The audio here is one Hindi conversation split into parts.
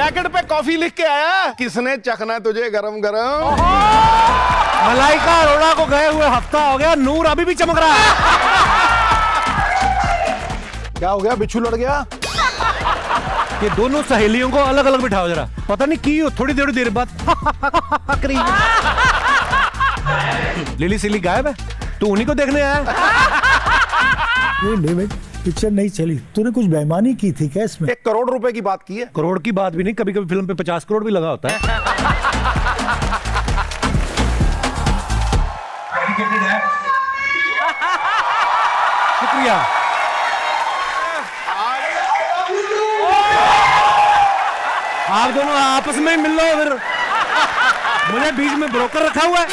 पैकेट पे कॉफी लिख के आया, किसने चखना है तुझे गरम गरम। मलाइका अरोड़ा को गए हुए हफ्ता हो गया, नूर अभी भी चमक रहा है। क्या हो गया, बिच्छू लड़ गया? ये दोनों सहेलियों को अलग अलग बिठाओ जरा, पता नहीं की हो थोड़ी देर बाद लिली सिली गायब है, तू उन्हीं को देखने आया। ये डेविड पिक्चर नहीं चली, तूने कुछ बेईमानी की थी क्या इसमें? 1 करोड़ रुपए की बात की है। करोड़ की बात भी नहीं, कभी कभी फिल्म पे 50 करोड़ भी लगा होता है। शुक्रिया। आप दोनों आपस में ही मिल लो, फिर मुझे बीच में ब्रोकर रखा हुआ है।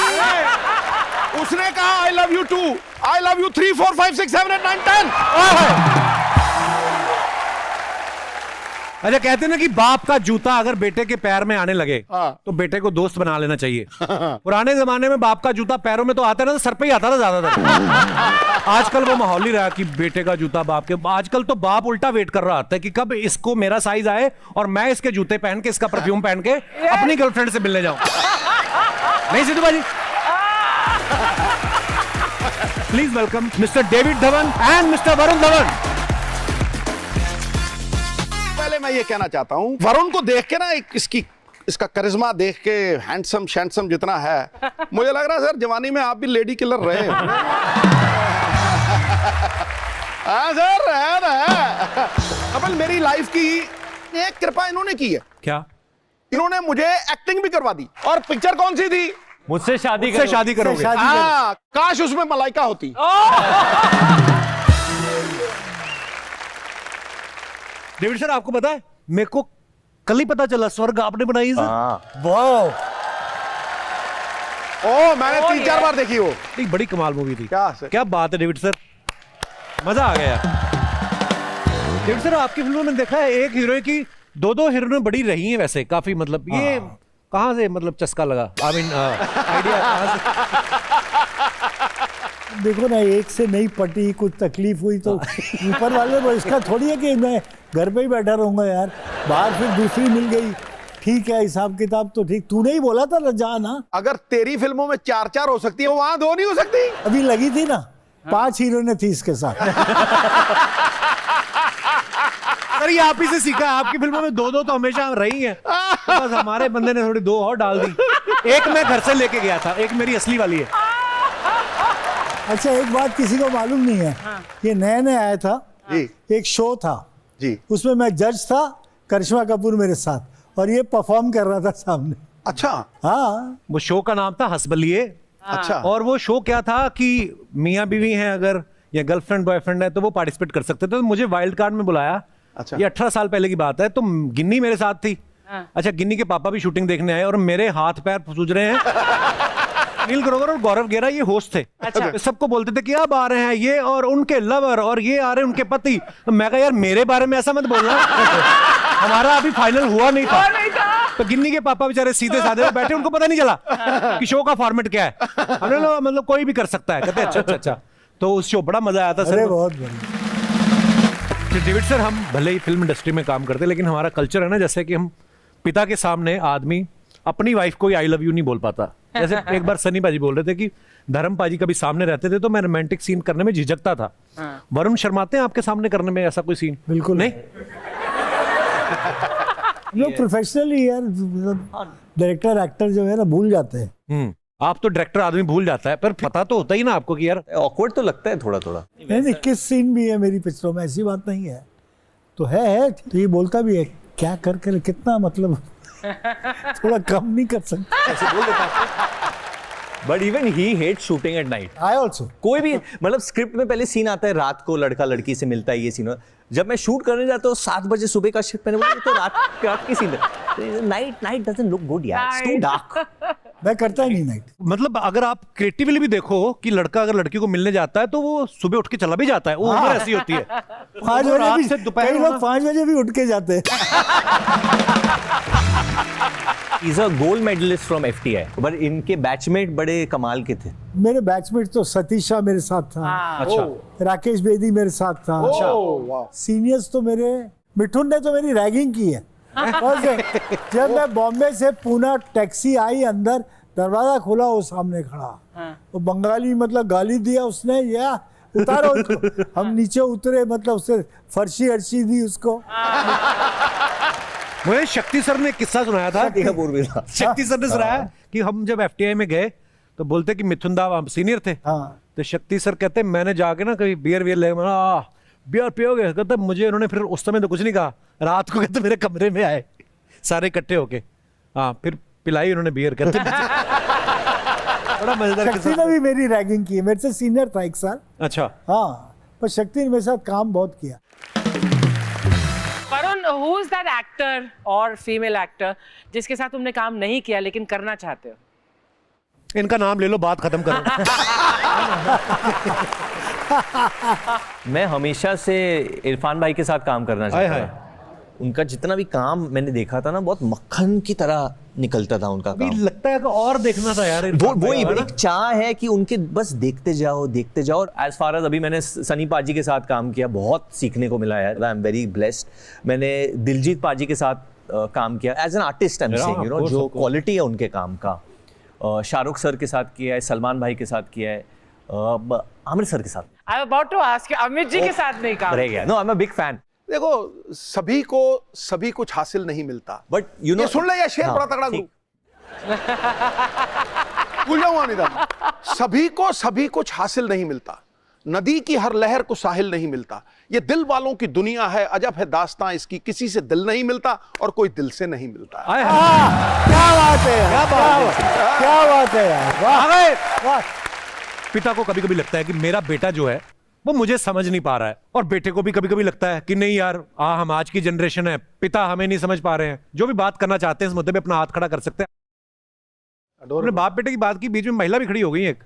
उसने कहा I love you 2, I love you 3 4 5 6 7 8 9 10। अच्छा, कहते हैं ना कि बाप का जूता अगर बेटे के पैर में आने लगे हाँ। तो बेटे को दोस्त बना लेना चाहिए। पुराने जमाने में बाप का जूता पैरों में तो आता ना, तो सर पे ही आता था ज्यादातर। आजकल वो माहौल नहीं रहा कि बेटे का जूता बाप के, आजकल तो बाप उल्टा वेट कर रहा होता है कि कब इसको मेरा साइज आए और मैं इसके जूते पहन के, इसका परफ्यूम पहन के अपनी गर्लफ्रेंड से मिलने जाऊं। नहीं सिद्धू भाजी, please welcome mister David Dhawan and mister Varun Dhawan. पहले मैं ये कहना चाहता हूं, वरुण को देख के ना, इसका करिश्मा देख के, हैंडसम शैंडसम जितना है, मुझे लग रहा है सर जवानी में आप भी लेडी किलर रहे। हाँ सर, है ना। कपिल, मेरी लाइफ की एक कृपा इन्होंने की है। क्या? इन्होंने मुझे एक्टिंग भी करवा दी। और पिक्चर कौन सी थी? मुझसे शादी करोगे? हाँ, काश उसमें मलाइका होती। डेविड सर, आपको पता है मेरे को कल ही पता चला स्वर्ग आपने बनाई है। वाह, ओ, मैंने 3-4 बार देखी वो। एक बड़ी कमाल मूवी थी। क्या सर? क्या बात है डेविड सर, मजा आ गया। डेविड सर, आपकी फिल्मों में देखा है एक हीरो की 2-2 हीरोइनें बड़ी रही हैं वैसे काफी, मतलब ये कहाँ से मतलब चस्का लगा, आई मीन आइडिया कहाँ से? देखो ना, एक से नहीं पटी, कुछ तकलीफ हुई तो ऊपर वाले को, इसका थोड़ी है कि मैं घर पे ही बैठा रहूंगा यार, बाहर फिर दूसरी मिल गई, ठीक है, हिसाब किताब तो ठीक। तूने ही बोला था जा ना। अगर तेरी फिल्मों में 4-4 हो सकती है, वहां 2 नहीं हो सकती? अभी लगी थी ना, 5 हीरोइनें थी इसके साथ। सर ये आप ही से सीखा है, आपकी फिल्मों में 2-2 तो हमेशा रही हैं, तो बस हमारे बंदे ने थोड़ी 2 और डाल दी। एक मैं घर से लेके गया था, एक मेरी असली वाली है। अच्छा, एक बात किसी को मालूम नहीं है, ये नया नया आया था जी। एक शो था जी। उसमें मैं जज था, करिश्मा कपूर मेरे साथ, और ये परफॉर्म कर रहा था सामने। अच्छा। हाँ, वो शो का नाम था हंसबलिए। अच्छा। और वो शो क्या था कि मियाँ बीवी हैं अगर, या गर्लफ्रेंड बॉयफ्रेंड है, तो वो पार्टिसिपेट कर सकते थे। तो मुझे वाइल्ड कार्ड में बुलाया। अच्छा। ये 18 साल पहले की बात है, तो गिन्नी मेरे साथ थी। अच्छा, गिन्नी के पापा भी शूटिंग देखने आए और मेरे हाथ पैर सूज रहे हैं। नील ग्रोवर और गौरव गेरा ये होस्ट थे। अच्छा। सबको बोलते थे कि अब आ रहे हैं ये और उनके लवर, और ये आ रहे हैं उनके पति। तो मैं कहा यार मेरे बारे में ऐसा मत बोलना, हमारा अभी फाइनल हुआ नहीं था। तो गिन्नी के पापा बेचारे सीधे साधे बैठे, उनको पता नहीं चला कि शो का फॉर्मेट क्या है। हमने कहा मतलब कोई भी कर सकता है। कहते अच्छा अच्छा अच्छा। तो उस शो बड़ा मजा आया था अरे सर। बहुत बढ़िया। डेविड सर, हम भले ही फिल्म इंडस्ट्री में काम करते, लेकिन हमारा कल्चर है ना, जैसे कि हम पिता के सामने आदमी अपनी वाइफ को आई लव यू नहीं बोल पाता। जैसे एक बार सनी पाजी बोल रहे थे कि धर्म पाजी कभी सामने रहते थे तो मैं रोमांटिक सीन करने में झिझकता था। वरुण शर्माते हैं आपके सामने करने में ऐसा कोई सीन? बिल्कुल नहीं। लोग प्रोफेशनली यार, डायरेक्टर एक्टर जो है ना भूल जाते हैं। आप तो डायरेक्टर आदमी भूल जाता है, पर पता तो होता ही ना आपको कि यार ऑकवर्ड तो लगता है थोड़ा थोड़ा। नहीं, किस सीन भी है मेरी पिक्चरों में, ऐसी बात नहीं है। तो है तो ये बोलता भी है, क्या कर कितना मतलब थोड़ा कम नहीं कर सकता? ऐसे बोल देता। But even he hate shooting at night. I also. कोई भी मतलब स्क्रिप्ट में पहले सीन आता है रात को, लड़का लड़की से मिलता है, ये सीन। जब मैं शूट करने जाता हूँ 7 बजे सुबह का शिफ्ट, मैंने बोला तो रात की सीन है। नाइट डजंट लुक गुड यार, इट्स टू डार्क। मैं करता ही नहीं नाइट। मतलब अगर आप क्रिएटिवली भी देखो कि लड़का अगर लड़की को मिलने जाता है तो वो सुबह उठ के चला भी जाता है, वो उम्र ऐसी होती है। 5 रात बजे से भी, दोपहर कई लोग 5 बजे भी उठ के जाते हैं। He's a gold medalist from FTI, but इनके बैचमेट बड़े कमाल के थे। मेरे बैचमेट तो सतीश शाह मेरे साथ था। अच्छा। राकेश बेदी मेरे साथ था। ओह, वाह। सीनियर्स तो मेरे, मिठुन ने तो मेरी रैगिंग की है। जब मैं बॉम्बे से पूना टैक्सी आई, अंदर दरवाजा खुला, वो सामने खड़ा, वो बंगाली मतलब गाली दिया उसने, या उतारो उसको। हम नीचे उतरे, मतलब उससे फर्शी अर्शी दी उसको। मुझे शक्ति सर ने किस्सा सुनाया था, शक्ति सर ने सुनाया कि हम जब FTI में गए तो बोलते कि मिथुन दा सीनियर थे, तो शक्ति सर कहते मैंने जाके ना कभी बियर ले बियर पियोगे, कहते मुझे उन्होंने फिर उस समय तो कुछ नहीं कहा, रात को कहते मेरे कमरे में आए सारे इकट्ठे होके, हाँ फिर पिलाई उन्होंने बियर, कहते बड़ा मजेदार। शक्ति ने भी मेरी रैगिंग की है, मेरे से सीनियर था 1 साल। अच्छा हाँ, पर शक्ति ने मेरे साथ काम बहुत किया। Varun, who is that actor और फीमेल एक्टर जिसके साथ तुमने काम नहीं किया लेकिन करना चाहते हो? इनका नाम ले लो, बात खत्म करो। मैं हमेशा से इरफान भाई के साथ काम करना चाहता था। उनका जितना भी काम मैंने देखा था ना, बहुत मक्खन की तरह निकलता था उनका काम। लगता है कि और देखना था यार, वो एक चाह है कि उनके बस देखते जाओ। और एज फार एज अभी मैंने सनी पाजी के साथ काम किया, बहुत सीखने को मिला यार, आई एम वेरी ब्लेस्ड। मैंने दिलजीत पाजी के साथ काम किया as an artist, I am saying, you know, जो क्वालिटी है उनके काम का। शाहरुख सर के साथ किया है, सलमान भाई के साथ किया है, आमिर सर के साथ। I am about to ask you, Amit ji के साथ नहीं काम रह गया। No, I am a big fan. देखो, सभी कुछ हासिल नहीं मिलता, बट यू नो, सुन ले ये शेर, बड़ा तगड़ा ग्रुप भूल जाऊंगा नहीं था। सभी कुछ हासिल नहीं मिलता, नदी की हर लहर को साहिल नहीं मिलता, ये दिल वालों की दुनिया है, अजब है दास्तां इसकी, किसी से दिल नहीं मिलता और कोई दिल से नहीं मिलता। क्या बात है, क्या बात है यार, वाह। पिता को कभी कभी लगता है कि मेरा बेटा जो है वो मुझे समझ नहीं पा रहा है, और बेटे को भी कभी कभी लगता है कि नहीं यार, हम आज की जनरेशन है, पिता हमें नहीं समझ पा रहे हैं। जो भी बात करना चाहते हैं इस मुद्दे पे अपना हाथ खड़ा कर सकते हैं। अपने बाप बेटे की बात की, बीच में महिला भी खड़ी हो गई एक।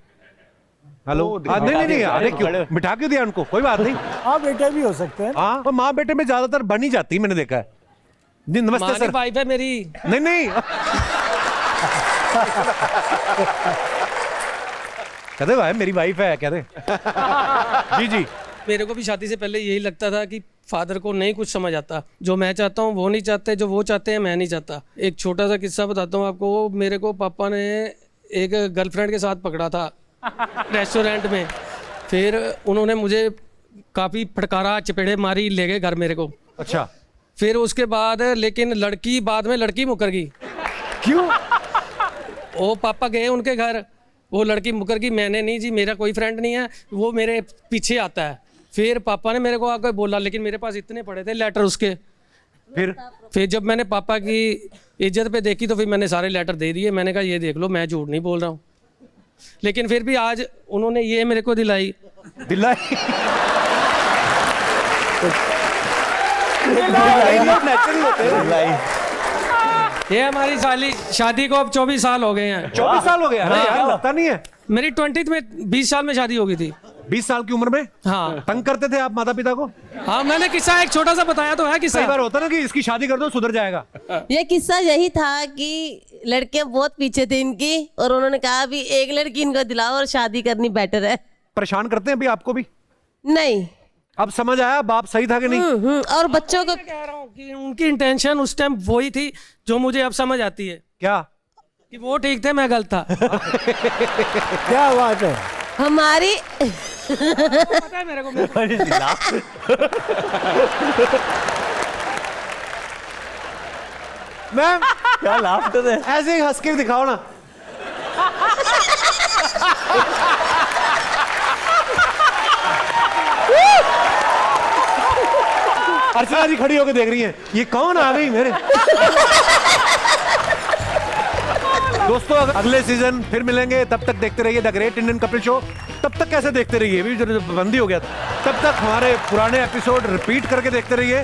हेलो, नहीं, अरे क्यों बिठा क्यों दिया उनको, कोई बात नहीं। हाँ, बेटे भी हो सकते हैं। हाँ, और माँ बेटे में ज्यादातर बन ही जाती है, मैंने देखा है। जी नमस्ते सर। वाइफ है मेरी। नहीं कहते भाई मेरी वाइफ है, कहते जी। मेरे को भी शादी से पहले यही लगता था कि फादर को नहीं कुछ समझ आता, जो मैं चाहता हूँ वो नहीं चाहते, जो वो चाहते हैं मैं नहीं चाहता। एक छोटा सा किस्सा बताता हूँ आपको। मेरे को पापा ने एक गर्लफ्रेंड के साथ पकड़ा था रेस्टोरेंट में, फिर उन्होंने मुझे काफ़ी फटकारा, चपेड़े मारी, ले गए घर मेरे को। अच्छा, फिर उसके बाद लेकिन बाद में लड़की मुकर गई। क्यों? वो पापा गए उनके घर, वो लड़की मुकर गई, मैंने नहीं जी, मेरा कोई फ्रेंड नहीं है, वो मेरे पीछे आता है। फिर पापा ने मेरे को आकर बोला, लेकिन मेरे पास इतने पड़े थे लेटर उसके। फिर जब मैंने पापा की इज्जत पे देखी तो फिर मैंने सारे लेटर दे दिए। मैंने कहा ये देख लो, मैं झूठ नहीं बोल रहा हूँ। लेकिन फिर भी आज उन्होंने ये मेरे को दिलाई। ये हमारी शादी को अब 24 साल हो गए हैं। 24 साल हो गए? अरे यार, लगता नहीं है। मेरी 20 में 20 साल में शादी हो गई थी। 20 साल की उम्र में? हाँ। तंग करते थे आप माता पिता को? हाँ, मैंने किस्सा एक छोटा सा बताया तो है। किस्सा कई बार होता ना कि इसकी शादी कर दो सुधर जाएगा। ये किस्सा यही था कि लड़के बहुत पीछे थे इनकी, और उन्होंने कहा अभी एक लड़की इनको दिलाओ और शादी करनी बेटर है। परेशान करते हैं अभी आपको भी? नहीं। अब समझ आया बाप सही था कि नहीं? और बच्चों को कह रहा हूँ कि उनकी इंटेंशन उस टाइम वही थी जो मुझे अब समझ आती है। क्या? कि वो ठीक थे, मैं गलत था। क्या बात है। हमारी पता है मेरे को। मैम क्या लाफ कर रहे हैं? ऐसे ही हंस के दिखाओ ना। अर्चना जी खड़ी होकर देख रही हैं, ये कौन आ गई मेरे। दोस्तों, अगले सीजन फिर मिलेंगे, तब तक देखते रहिए the great Indian Kapil show. तब तक कैसे देखते रहिए, अभी जो बंदी हो गया था, तब तक हमारे पुराने एपिसोड रिपीट करके देखते रहिए,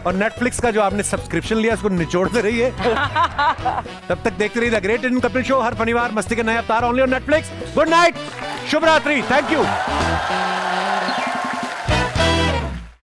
और नेटफ्लिक्स का जो आपने सब्सक्रिप्शन लिया उसको निचोड़ते रहिए। तब तक देखते रहिए the great Indian Kapil show, हर शनिवार मस्ती के नए अवतार only on Netflix. Good night, शुभ रात्रि, थैंक यू।